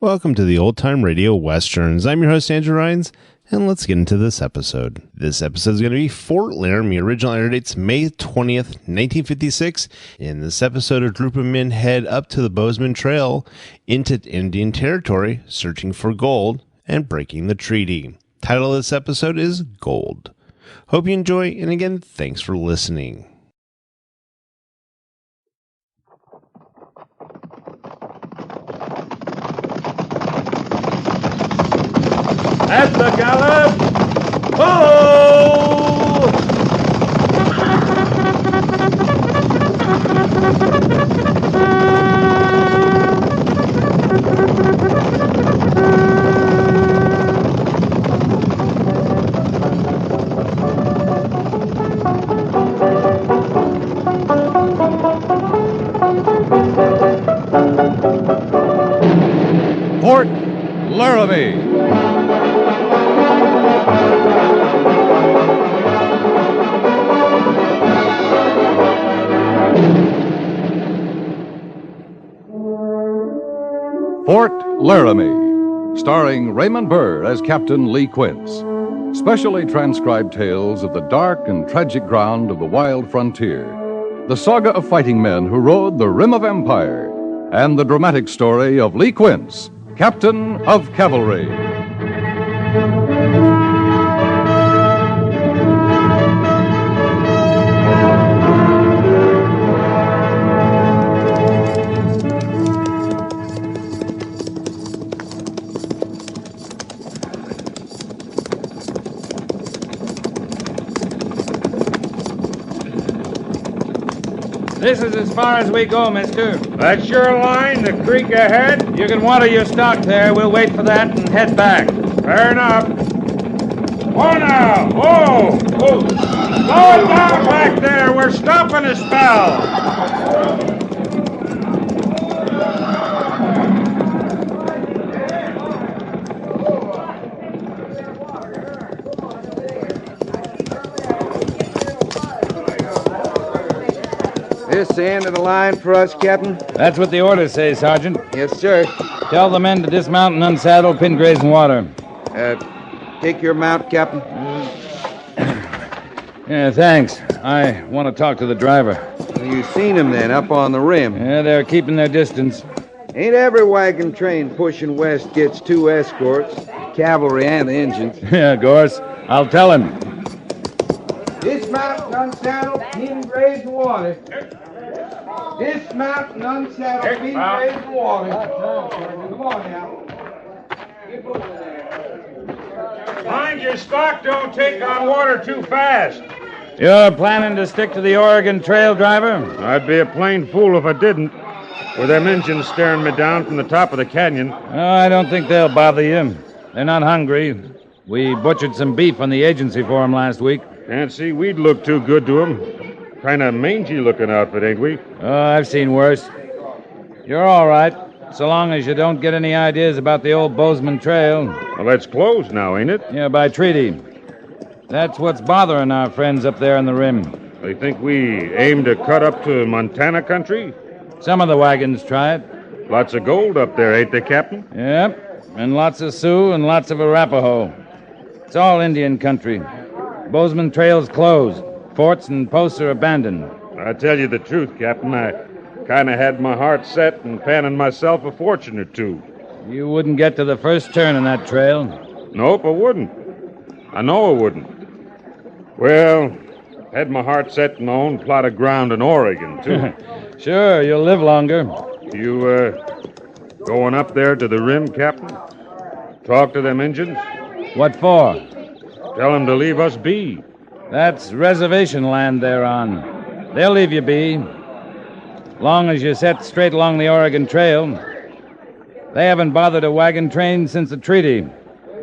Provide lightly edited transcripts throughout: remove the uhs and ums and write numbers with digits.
Welcome to the Old Time Radio Westerns. I'm your host, Andrew Rhynes, and let's get into this episode. This episode is going to be Fort Laramie. Original air dates May 20th, 1956. In this episode, a group of men head up to the Bozeman Trail into Indian Territory, searching for gold and breaking the treaty. Title of this episode is Gold. Hope you enjoy, and again, thanks for listening. At the gallop! Oh! Fort Laramie. Fort Laramie, starring Raymond Burr as Captain Lee Quince. Specially transcribed tales of the dark and tragic ground of the wild frontier. The saga of fighting men who rode the rim of empire. And the dramatic story of Lee Quince, Captain of Cavalry. This is as far as we go, mister. That's your line, the creek ahead? You can water your stock there. We'll wait for that and head back. Fair enough. Whoa now! Whoa! Whoa! Slow it down back there! We're stopping a spell! This the end of the line for us, Captain? That's what the orders say, Sergeant. Yes, sir. Tell the men to dismount and unsaddle, pin graze and water. Take your mount, Captain. Yeah, thanks. I want to talk to the driver. You seen him then, up on the rim. Yeah, they're keeping their distance. Ain't every wagon train pushing west gets two escorts, cavalry and the engines. Yeah, Goerss. I'll tell him. Dismount and unsaddle, pin graze and water. Dismount and unsaddle, pin graze and water. Come on now. Get over there. Mind your stock don't take on water too fast. You're planning to stick to the Oregon Trail, driver? I'd be a plain fool if I didn't. With them engines staring me down from the top of the canyon. Oh, I don't think they'll bother you. They're not hungry. We butchered some beef on the agency for them last week. Can't see we'd look too good to them. Kind of mangy-looking outfit, ain't we? Oh, I've seen worse. You're all right, so long as you don't get any ideas about the old Bozeman Trail. Well, that's closed now, ain't it? Yeah, by treaty. That's what's bothering our friends up there on the rim. They think we aim to cut up to Montana country? Some of the wagons try it. Lots of gold up there, ain't they, Captain? Yep, and lots of Sioux and lots of Arapaho. It's all Indian country. Bozeman Trail's closed. Forts and posts are abandoned. I tell you the truth, Captain. I kind of had my heart set and panning myself a fortune or two. You wouldn't get to the first turn in that trail. Nope, I wouldn't. I know I wouldn't. Well, had my heart set in my own plot of ground in Oregon, too. Sure, you'll live longer. You, going up there to the rim, Captain? Talk to them Injuns? What for? Tell them to leave us be. That's reservation land they're on. They'll leave you be. Long as you set straight along the Oregon Trail. They haven't bothered a wagon train since the treaty.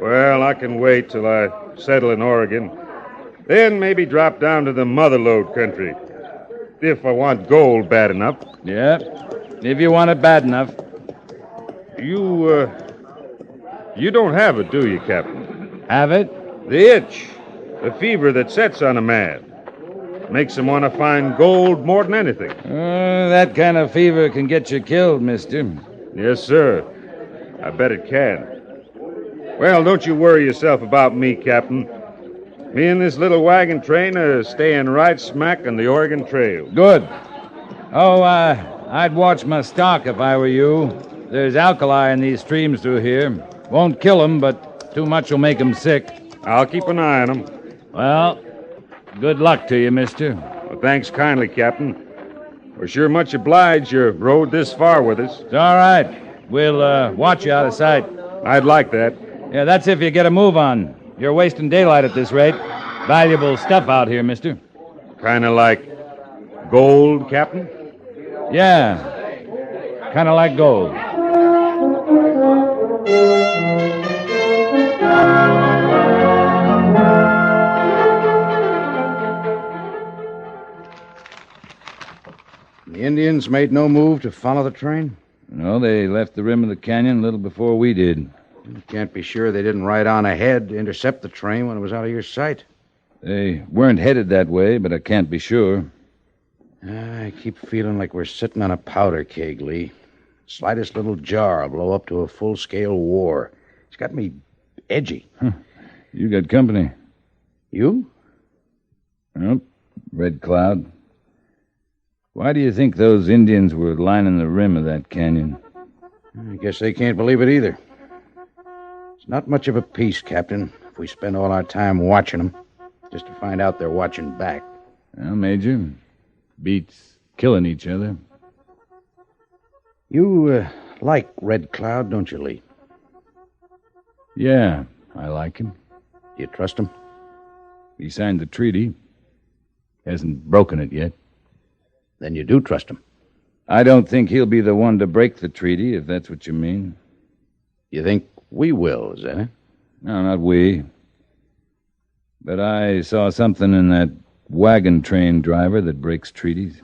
Well, I can wait till I settle in Oregon. Then maybe drop down to the motherlode country. If I want gold bad enough. Yeah, if you want it bad enough. You don't have it, do you, Captain? Have it? The itch. The fever that sets on a man. Makes him want to find gold more than anything. That kind of fever can get you killed, mister. Yes, sir. I bet it can. Well, don't you worry yourself about me, Captain. Me and this little wagon train are staying right smack on the Oregon Trail. Good. Oh, I'd watch my stock if I were you. There's alkali in these streams through here. Won't kill 'em, but too much will make 'em sick. I'll keep an eye on them. Well, good luck to you, mister. Well, thanks kindly, Captain. We're sure much obliged you rode this far with us. It's all right. We'll watch you out of sight. I'd like that. Yeah, that's if you get a move on. You're wasting daylight at this rate. Valuable stuff out here, mister. Kind of like gold, Captain? Yeah, kind of like gold. The Indians made no move to follow the train? No, they left the rim of the canyon a little before we did. You can't be sure they didn't ride on ahead to intercept the train when it was out of your sight. They weren't headed that way, but I can't be sure. I keep feeling like we're sitting on a powder keg, Lee. Slightest little jar will blow up to a full-scale war. It's got me edgy. You got company. You? Well, Red Cloud. Why do you think those Indians were lining the rim of that canyon? I guess they can't believe it either. It's not much of a peace, Captain, if we spend all our time watching them, just to find out they're watching back. Well, Major, beats killing each other. You like Red Cloud, don't you, Lee? Yeah, I like him. Do you trust him? He signed the treaty. Hasn't broken it yet. Then you do trust him. I don't think he'll be the one to break the treaty, if that's what you mean. You think we will, is that it? No, not we. But I saw something in that wagon train driver that breaks treaties.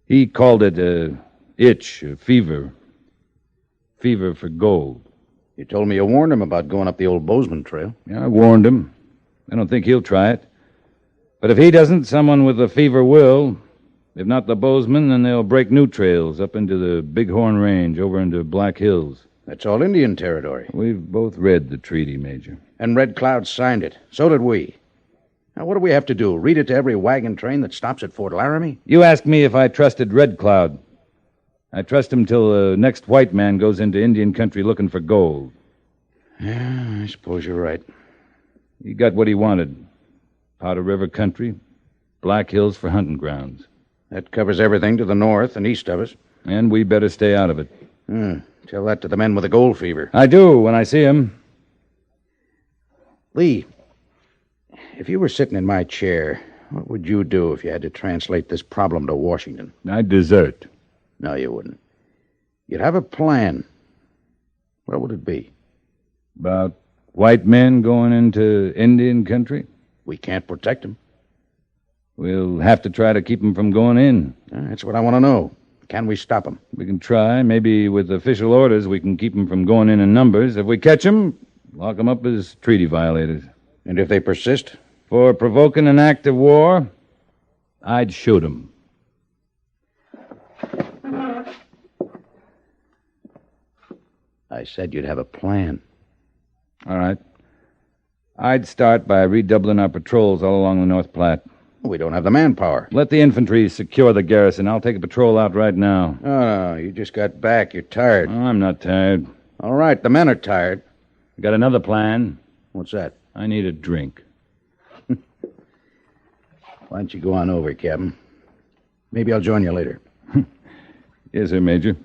He called it a itch, a fever. Fever for gold. You told me you warned him about going up the old Bozeman Trail. Yeah, I warned him. I don't think he'll try it. But if he doesn't, someone with a fever will. If not the Bozeman, then they'll break new trails up into the Bighorn Range, over into Black Hills. That's all Indian territory. We've both read the treaty, Major. And Red Cloud signed it. So did we. Now, what do we have to do? Read it to every wagon train that stops at Fort Laramie? You asked me if I trusted Red Cloud. I trust him till the next white man goes into Indian country looking for gold. Yeah, I suppose you're right. He got what he wanted. Powder River country, Black Hills for hunting grounds. That covers everything to the north and east of us. And we better stay out of it. Tell that to the men with the gold fever. I do, when I see him. Lee, if you were sitting in my chair, what would you do if you had to translate this problem to Washington? I'd desert. No, you wouldn't. You'd have a plan. What would it be? About white men going into Indian country? We can't protect them. We'll have to try to keep them from going in. That's what I want to know. Can we stop them? We can try. Maybe with official orders we can keep them from going in numbers. If we catch them, lock them up as treaty violators. And if they persist? For provoking an act of war, I'd shoot them. I said you'd have a plan. All right. I'd start by redoubling our patrols all along the North Platte. We don't have the manpower. Let the infantry secure the garrison. I'll take a patrol out right now. Oh, you just got back. You're tired. Oh, I'm not tired. All right, the men are tired. I got another plan. What's that? I need a drink. Why don't you go on over, Captain? Maybe I'll join you later. Yes, sir, Major.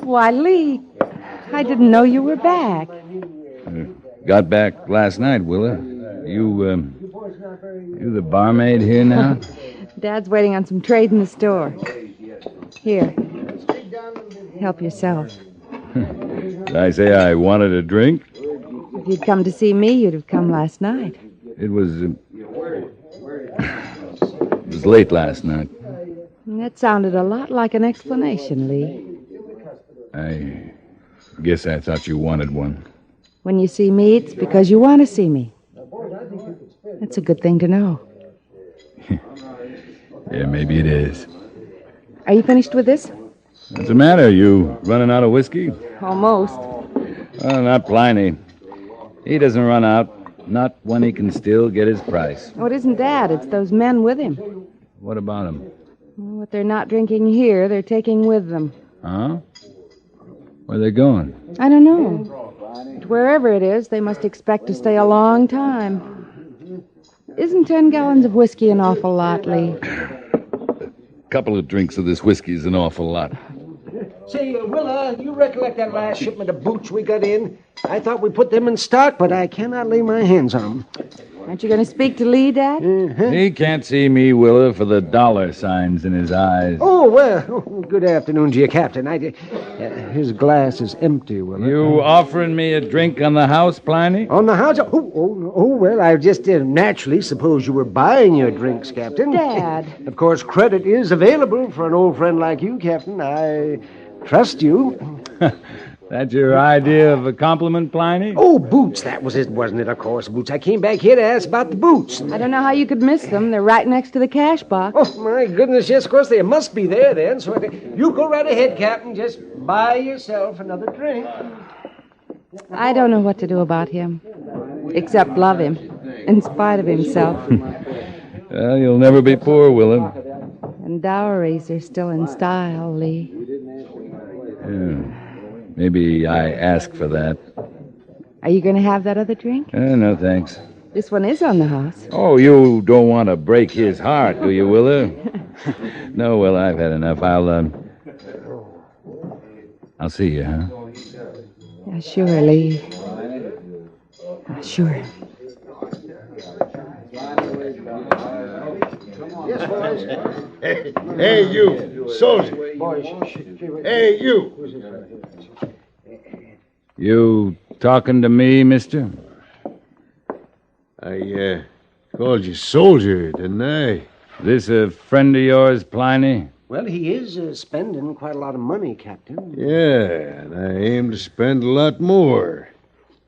Why, Lee, I didn't know you were back. Got back last night, Willa. You the barmaid here now? Dad's waiting on some trade in the store. Here. Help yourself. Did I say I wanted a drink? If you'd come to see me, you'd have come last night. It was late last night. And that sounded a lot like an explanation, Lee. Guess I thought you wanted one. When you see me, it's because you want to see me. That's a good thing to know. Yeah, maybe it is. Are you finished with this? What's the matter? You running out of whiskey? Almost. Well, not Pliny. He doesn't run out. Not when he can still get his price. Oh, it isn't Dad. It's those men with him. What about him? What they're not drinking here, they're taking with them. Huh? Where they going? I don't know. But wherever it is, they must expect to stay a long time. Isn't 10 gallons of whiskey an awful lot, Lee? A couple of drinks of this whiskey is an awful lot. Say, Willa, you recollect that last shipment of boots we got in? I thought we put them in stock, but I cannot lay my hands on them. Aren't you going to speak to Lee, Dad? He can't see me, Willa, for the dollar signs in his eyes. Oh, well, good afternoon to you, Captain. His glass is empty, Willa. You offering me a drink on the house, Pliny? On the house? Oh, well, I just naturally suppose you were buying your drinks, Captain. Dad. Of course, credit is available for an old friend like you, Captain. I trust you. That's your idea of a compliment, Pliny? Oh, boots. That was it, wasn't it? Of course, boots. I came back here to ask about the boots. I don't know how you could miss them. They're right next to the cash box. Oh, my goodness, yes, of course, they must be there then. So you go right ahead, Captain. Just buy yourself another drink. I don't know what to do about him, except love him, in spite of himself. Well, you'll never be poor, Willa. And dowries are still in style, Lee. Yeah. Maybe I ask for that. Are you going to have that other drink? No, thanks. This one is on the house. Oh, you don't want to break his heart, do you, Willa? No, well, I've had enough. I'll see you, huh? Yeah, sure, Lee. Sure. Hey, you, soldier. Hey, you. You talking to me, mister? I called you soldier, didn't I? This a friend of yours, Pliny? Well, he is spending quite a lot of money, Captain. Yeah, and I aim to spend a lot more.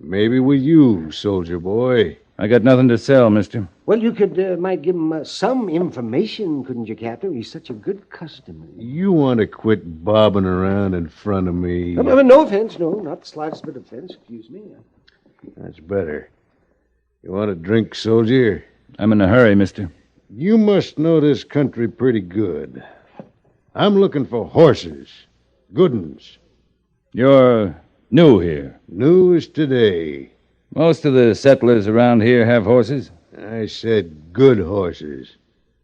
Maybe with you, soldier boy. I got nothing to sell, mister. Well, you might give him some information, couldn't you, Captain? He's such a good customer. You want to quit bobbing around in front of me? No offense, no, not the slightest bit of offense, excuse me. That's better. You want a drink, soldier? I'm in a hurry, mister. You must know this country pretty good. I'm looking for horses. Good ones. You're new here. New as today. Most of the settlers around here have horses. I said good horses.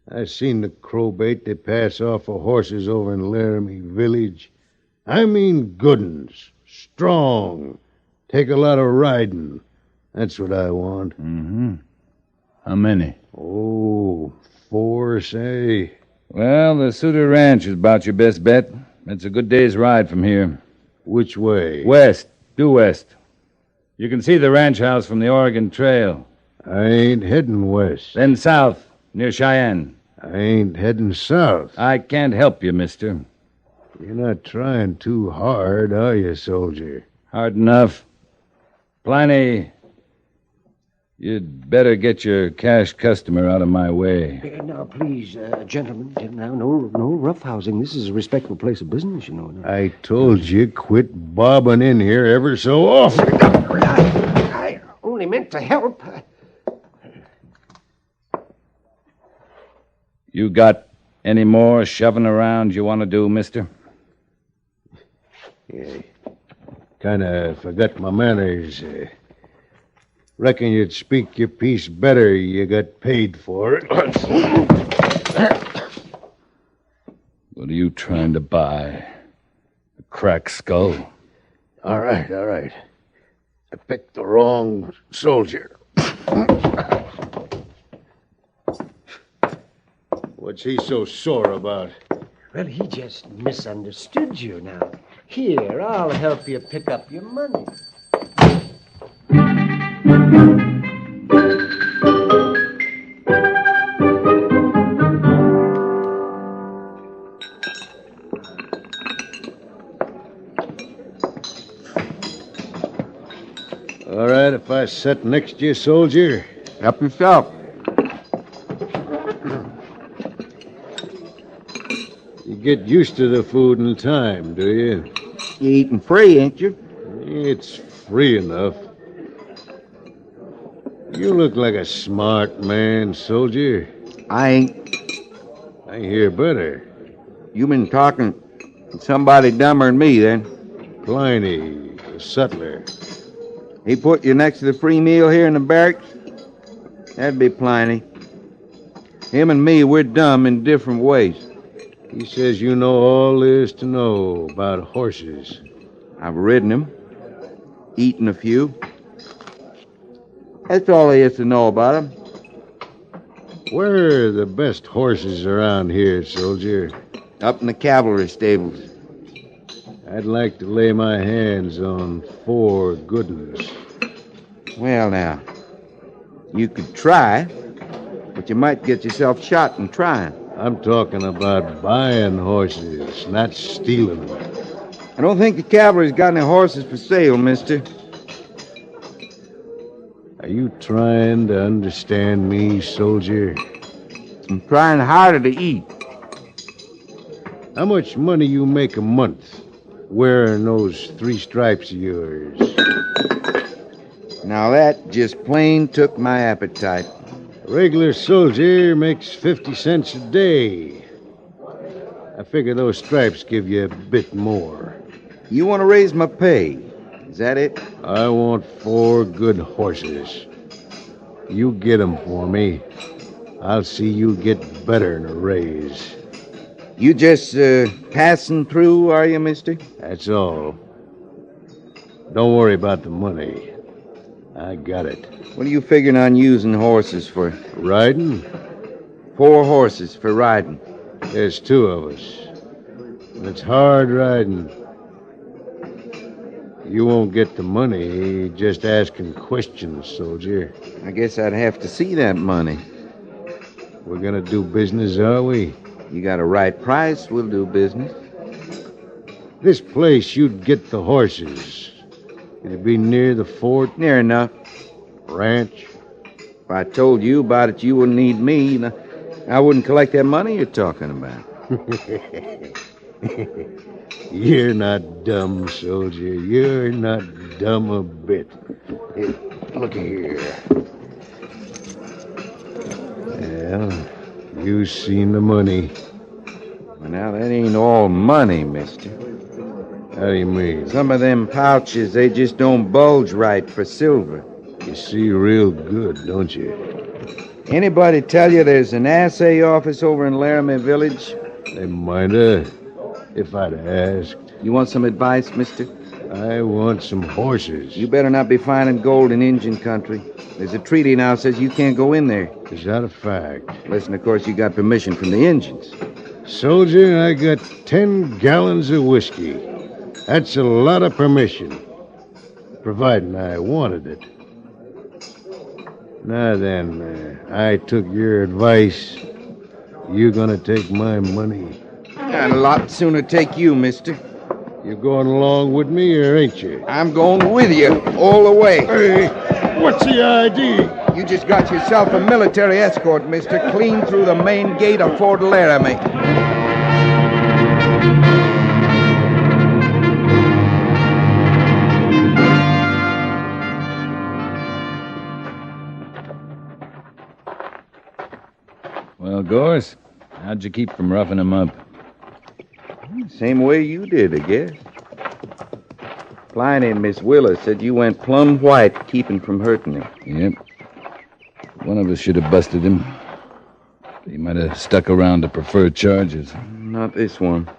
I seen the crowbait they pass off for horses over in Laramie village. I mean good ones. Strong. Take a lot of riding. That's what I want. Mm-hmm. How many? Oh, 4, say. Well, the Sutter Ranch is about your best bet. It's a good day's ride from here. Which way? West. Due west. You can see the ranch house from the Oregon Trail. I ain't heading west. Then south, near Cheyenne. I ain't heading south. I can't help you, mister. You're not trying too hard, are you, soldier? Hard enough. Pliny, you'd better get your cash customer out of my way. Now, please, gentlemen, now, no roughhousing. This is a respectable place of business, you know. I told you quit bobbing in here ever so often. I only meant to help. You got any more shoving around you want to do, mister? Yeah, kind of forgot my manners. Reckon you'd speak your piece better. You got paid for it. What are you trying to buy? A cracked skull? All right. I picked the wrong soldier. What's he so sore about? Well, he just misunderstood you now. Here, I'll help you pick up your money. All right, if I sit next to you, soldier. Help yourself. You get used to the food in time, do you? You eating free, ain't you? It's free enough. You look like a smart man, soldier. I ain't. I hear better. You been talking to somebody dumber than me, then. Pliny, the sutler. He put you next to the free meal here in the barracks? That'd be Pliny. Him and me, we're dumb in different ways. He says you know all there is to know about horses. I've ridden them, eaten a few. That's all there is to know about them. Where are the best horses around here, soldier? Up in the cavalry stables. I'd like to lay my hands on 4 good ones. Well, now, you could try, but you might get yourself shot in trying. I'm talking about buying horses, not stealing them. I don't think the cavalry's got any horses for sale, mister. Are you trying to understand me, soldier? I'm trying harder to eat. How much money you make a month wearing those 3 stripes of yours? Now that just plain took my appetite. A regular soldier makes 50 cents a day. I figure those stripes give you a bit more. You want to raise my pay? Is that it? I want 4 good horses. You get 'em for me. I'll see you get better than a raise. You just passing through, are you, mister? That's all. Don't worry about the money. I got it. What are you figuring on using horses for? Riding? 4 horses for riding. There's 2 of us. And it's hard riding. You won't get the money just asking questions, soldier. I guess I'd have to see that money. We're gonna do business, are we? You got a right price, we'll do business. This place, you'd get the horses. It'd be near the fort. Near enough. Ranch. If I told you about it, you wouldn't need me. I wouldn't collect that money you're talking about. You're not dumb, soldier. You're not dumb a bit. Here, look here. Well, you've seen the money. Well, now, that ain't all money, mister. How do you mean? Some of them pouches, they just don't bulge right for silver. You see real good, don't you? Anybody tell you there's an assay office over in Laramie Village? They might have, if I'd asked. You want some advice, mister? I want some horses. You better not be finding gold in Indian country. There's a treaty now that says you can't go in there. Is that a fact? Listen, of course, you got permission from the Indians. Soldier, I got 10 gallons of whiskey. That's a lot of permission. Providing I wanted it. Now then, I took your advice. You gonna take my money? I'd a lot sooner take you, mister. You going along with me, or ain't you? I'm going with you, all the way. Hey, what's the idea? You just got yourself a military escort, mister, clean through the main gate of Fort Laramie. Well, Goerss, how'd you keep from roughing him up? Same way you did, I guess. Pliny and Miss Willa said you went plumb white keeping from hurting him. Yep. One of us should have busted him. He might have stuck around to prefer charges. Not this one.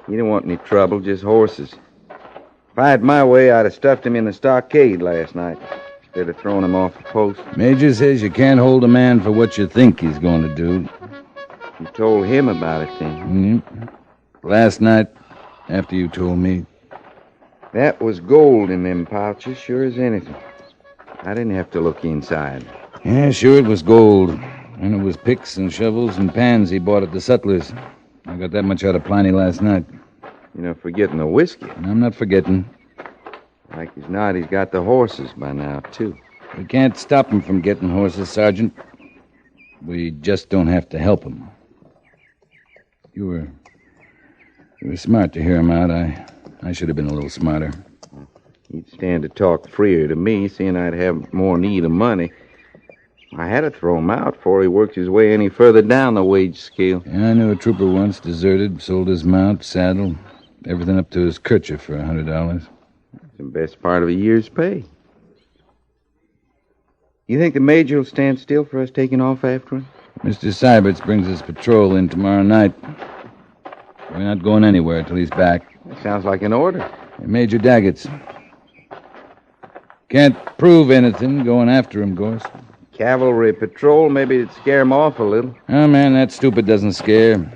He didn't want any trouble, just horses. If I had my way, I'd have stuffed him in the stockade last night instead of throwing him off the post. Major says you can't hold a man for what you think he's going to do. You told him about it, then? Yep. Last night, after you told me. That was gold in them pouches, sure as anything. I didn't have to look inside. Yeah, sure it was gold. And it was picks and shovels and pans he bought at the Sutlers. I got that much out of Pliny last night. You're not forgetting the whiskey. And I'm not forgetting. Like as not, he's got the horses by now, too. We can't stop him from getting horses, Sergeant. We just don't have to help him. You were smart to hear him out. I should have been a little smarter. He'd stand to talk freer to me, seeing I'd have more need of money. I had to throw him out before he worked his way any further down the wage scale. Yeah, I knew a trooper once, deserted, sold his mount, saddle, everything up to his kerchief for $100. It's the best part of a year's pay. You think the Major will stand still for us taking off after him? Mr. Siberts brings his patrol in tomorrow night. We're not going anywhere till he's back. That sounds like an order. Major Daggett's. Can't prove anything going after him, Goerss. Cavalry patrol, maybe it'd scare him off a little. Oh, man, that stupid doesn't scare.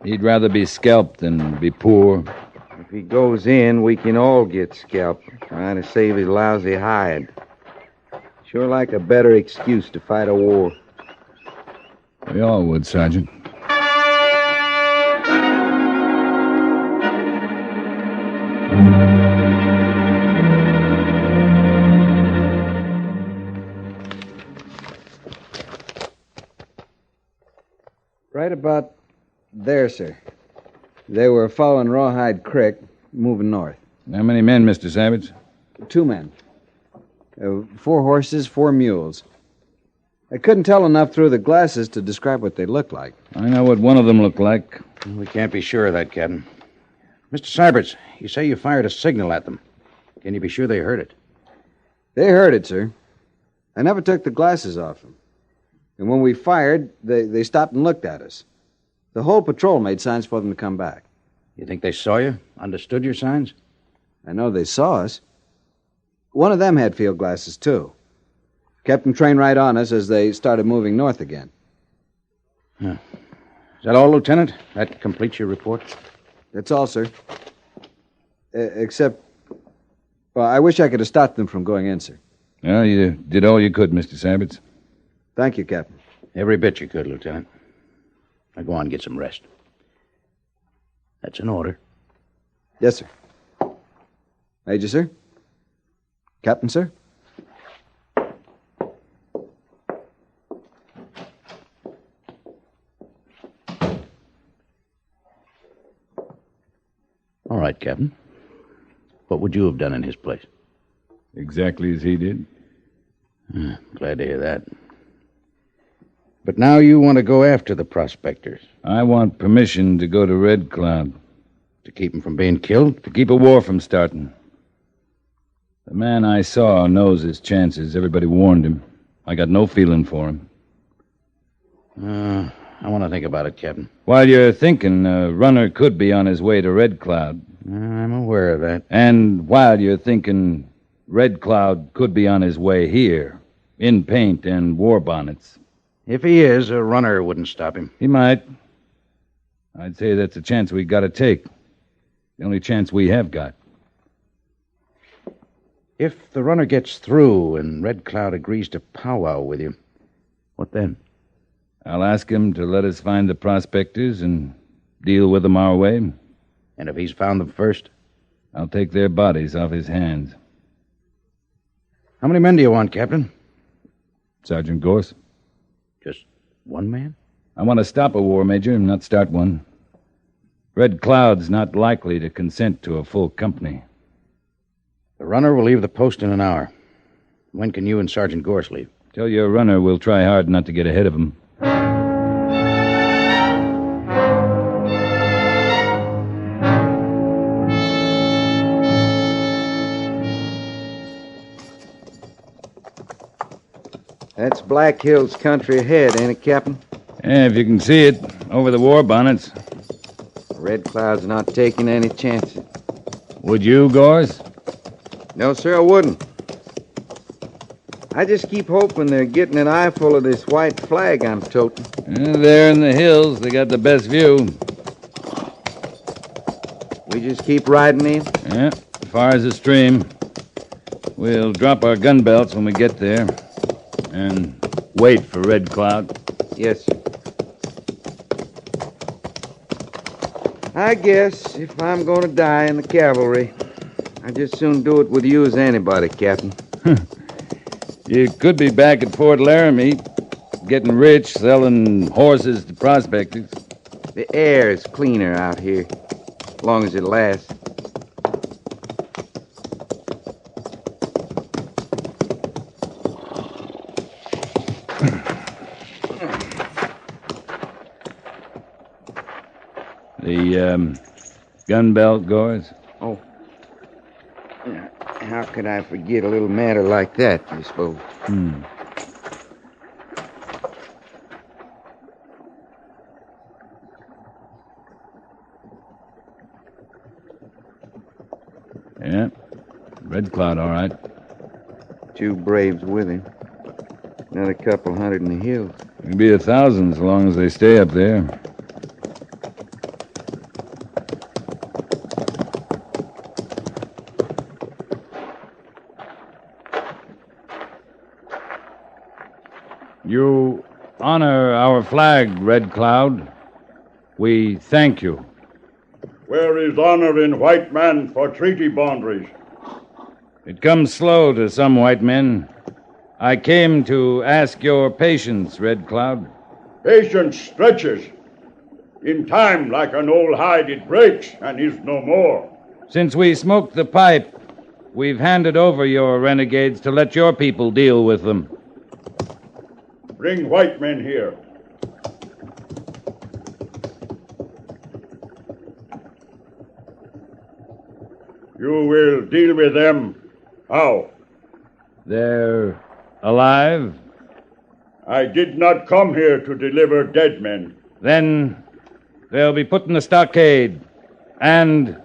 He'd rather be scalped than be poor. If he goes in, we can all get scalped, trying to save his lousy hide. Sure like a better excuse to fight a war. We all would, Sergeant. Right about there, sir. They were following Rawhide Creek, moving north. How many men, Mr. Siberts? 2 men. 4 horses, 4 mules. I couldn't tell enough through the glasses to describe what they looked like. I know what one of them looked like. We can't be sure of that, Captain. Mr. Siberts, you say you fired a signal at them. Can you be sure they heard it? They heard it, sir. I never took the glasses off them. And when we fired, they stopped and looked at us. The whole patrol made signs for them to come back. You think they saw you? Understood your signs? I know they saw us. One of them had field glasses, too. Kept them trained right on us as they started moving north again. Is that all, Lieutenant? That completes your report? That's all, sir. Except, well, I wish I could have stopped them from going in, sir. Well, you did all you could, Mr. Siberts. Thank you, Captain. Every bit you could, Lieutenant. Now go on and get some rest. That's an order. Yes, sir. Major, sir? Captain, sir? All right, Captain. What would you have done in his place? Exactly as he did. Glad to hear that. But now you want to go after the prospectors. I want permission to go to Red Cloud. To keep them from being killed? To keep a war from starting. The man I saw knows his chances. Everybody warned him. I got no feeling for him. I want to think about it, Captain. While you're thinking, a runner could be on his way to Red Cloud. I'm aware of that. And while you're thinking, Red Cloud could be on his way here, in paint and war bonnets. If he is, a runner wouldn't stop him. He might. I'd say that's a chance we got to take. The only chance we have got. If the runner gets through and Red Cloud agrees to powwow with you, what then? I'll ask him to let us find the prospectors and deal with them our way. And if he's found them first? I'll take their bodies off his hands. How many men do you want, Captain? Sergeant Goerss. Just one man? I want to stop a war, Major, not start one. Red Cloud's not likely to consent to a full company. The runner will leave the post in an hour. When can you and Sergeant Goerss leave? Tell your runner we'll try hard not to get ahead of him. That's Black Hills country ahead, ain't it, Captain? Yeah, if you can see it, over the war bonnets. Red Cloud's not taking any chances. Would you, Goerss? No, sir, I wouldn't. I just keep hoping they're getting an eyeful of this white flag I'm toting. There in the hills, they got the best view. We just keep riding in? Yeah, as far as the stream. We'll drop our gun belts when we get there. And wait for Red Cloud. Yes, sir. I guess if I'm going to die in the cavalry, I'd just soon do it with you as anybody, Captain. You could be back at Fort Laramie, getting rich, selling horses to prospectors. The air is cleaner out here, as long as it lasts. The gun belt, Goerss? Oh. How could I forget a little matter like that, you suppose? Yeah. Red Cloud, all right. 2 braves with him. Another couple hundred in the hills. It'll be 1,000 as long as they stay up there. You honor our flag, Red Cloud. We thank you. Where is honor in white man for treaty boundaries? It comes slow to some white men. I came to ask your patience, Red Cloud. Patience stretches. In time, like an old hide, it breaks and is no more. Since we smoked the pipe, we've handed over your renegades to let your people deal with them. Bring white men here. You will deal with them. How? They're alive? I did not come here to deliver dead men. Then they'll be put in the stockade and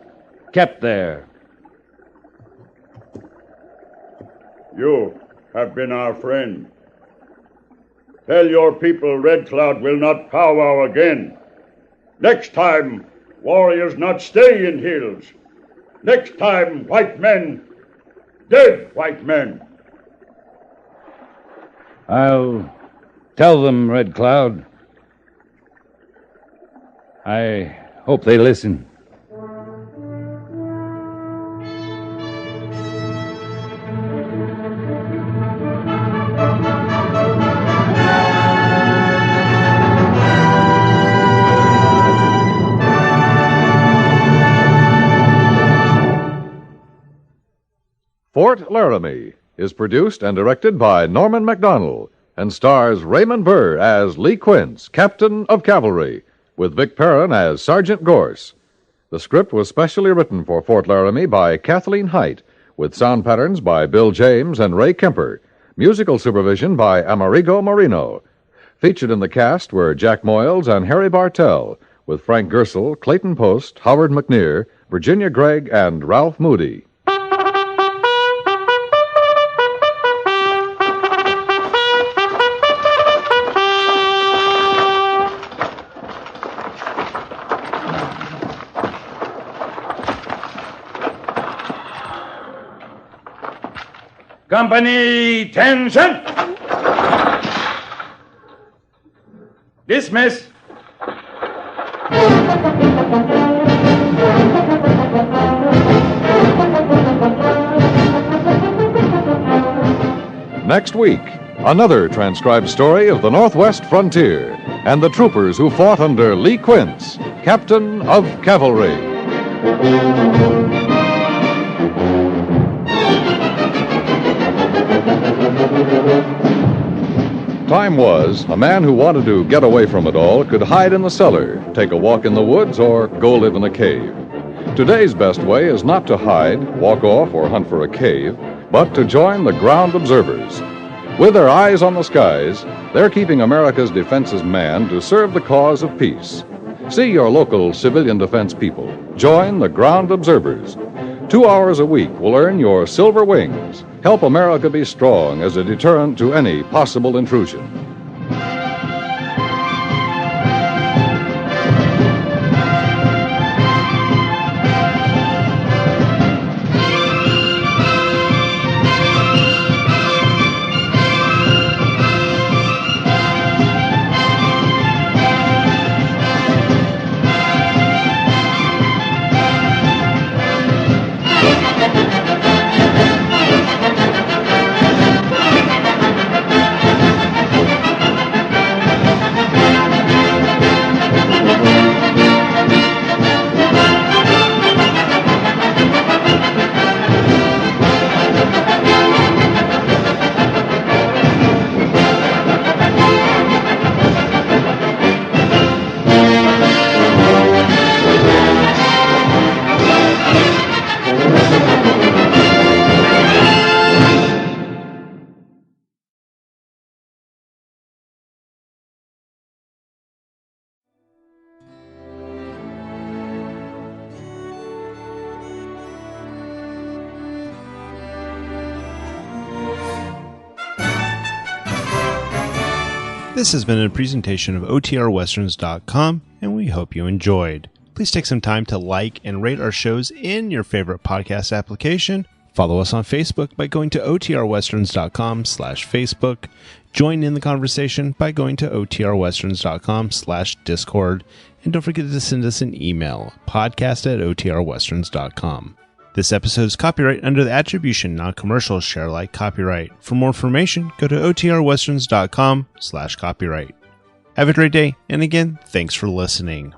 kept there. You have been our friend. Tell your people Red Cloud will not powwow again. Next time, warriors not stay in hills. Next time, white men, dead white men. I'll tell them, Red Cloud. I hope they listen. Fort Laramie is produced and directed by Norman Macdonnell and stars Raymond Burr as Lee Quince, Captain of Cavalry, with Vic Perrin as Sergeant Goerss. The script was specially written for Fort Laramie by Kathleen Hite, with sound patterns by Bill James and Ray Kemper, musical supervision by Amerigo Moreno. Featured in the cast were Jack Moyles and Harry Bartel, with Frank Gerstle, Clayton Post, Howard McNear, Virginia Gregg, and Ralph Moody. Company, attention! Dismiss. Next week, another transcribed story of the Northwest frontier and the troopers who fought under Lee Quince, Captain of Cavalry. Time was, a man who wanted to get away from it all could hide in the cellar, take a walk in the woods, or go live in a cave. Today's best way is not to hide, walk off, or hunt for a cave, but to join the ground observers. With their eyes on the skies, they're keeping America's defenses manned to serve the cause of peace. See your local civilian defense people. Join the ground observers. 2 hours a week will earn your silver wings. Help America be strong as a deterrent to any possible intrusion. This has been a presentation of OTRWesterns.com, and we hope you enjoyed. Please take some time to like and rate our shows in your favorite podcast application. Follow us on Facebook by going to OTRWesterns.com/Facebook. Join in the conversation by going to OTRWesterns.com/Discord. And don't forget to send us an email, podcast@OTRWesterns.com. This episode is copyright under the Attribution Non-Commercial Share Alike copyright. For more information, go to OTRWesterns.com/copyright. Have a great day, and again, thanks for listening.